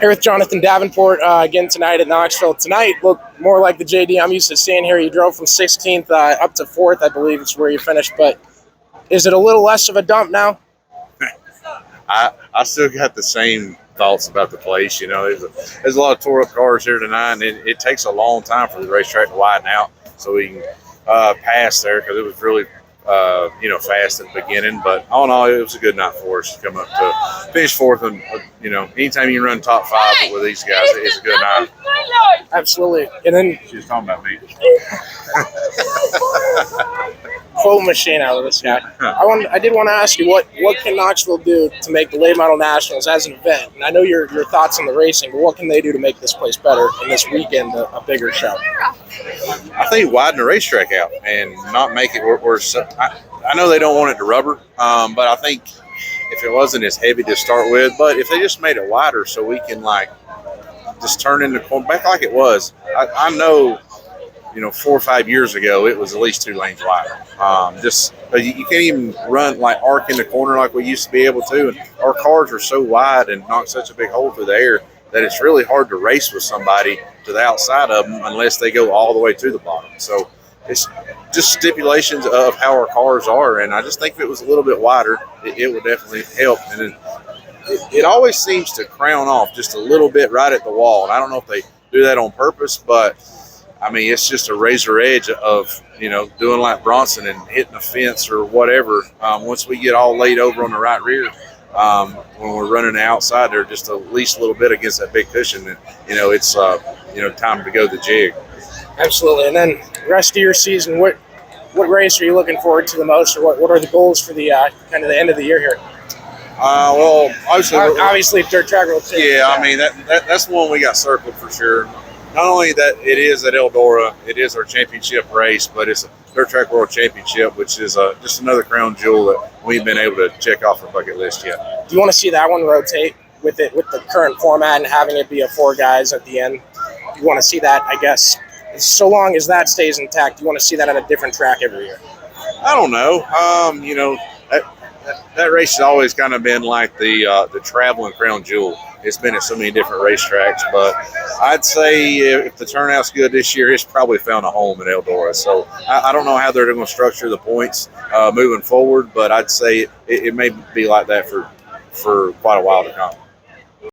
Here with Jonathan Davenport again tonight at Knoxville. Tonight looked more like the JD I'm used to seeing here. You drove from 16th up to 4th, I believe is where you finished. But is it a little less of a dump now? I still got the same thoughts about the place. You know, there's a lot of tore up cars here tonight, and it takes a long time for the racetrack to widen out so we can pass there because it was really fast at the beginning. But all in all, it was a good night for us to come up to finish 4th. And anytime you run top 5 with these guys, it's a good night. Absolutely. And then she was talking about me. Quote machine out of this guy. I did want to ask you what can Knoxville do to make the Late Model Nationals as an event? And I know your thoughts on the racing, but what can they do to make this place better and this weekend a bigger show? I think widen the racetrack out and not make it where I know they don't want it to rubber, but I think if it wasn't as heavy to start with, but if they just made it wider so we can just turn in the corner back like it was. I know 4 or 5 years ago, it was at least 2 lanes wider. But you can't even run arc in the corner like we used to be able to. And our cars are so wide and knock such a big hole through the air that it's really hard to race with somebody to the outside of them unless they go all the way to the bottom. So it's just stipulations of how our cars are. And I just think if it was a little bit wider, it would definitely help. And then it always seems to crown off just a little bit right at the wall. And I don't know if they do that on purpose, but I mean, it's just a razor edge of, doing like Bronson and hitting a fence or whatever. Once we get all laid over on the right rear, when we're running the outside there just at least a little bit against that big cushion, and, it's, time to go the jig. Absolutely. And then the rest of your season, what race are you looking forward to the most, or what are the goals for the kind of the end of the year here? Well, obviously dirt track world championship. Yeah, I mean that's the one we got circled for sure. Not only that it is at Eldora, it is our championship race, but it's a dirt track world championship, which is just another crown jewel that we've been able to check off our bucket list yet. Do you want to see that one rotate with the current format and having it be 4 guys at the end? You want to see that, I guess, so long as that stays intact. You want to see that on a different track every year? I don't know. That race has always kind of been like the traveling crown jewel. It's been at so many different racetracks, but I'd say if the turnout's good this year, it's probably found a home in Eldora. So I don't know how they're going to structure the points moving forward, but I'd say it may be like that for quite a while to come.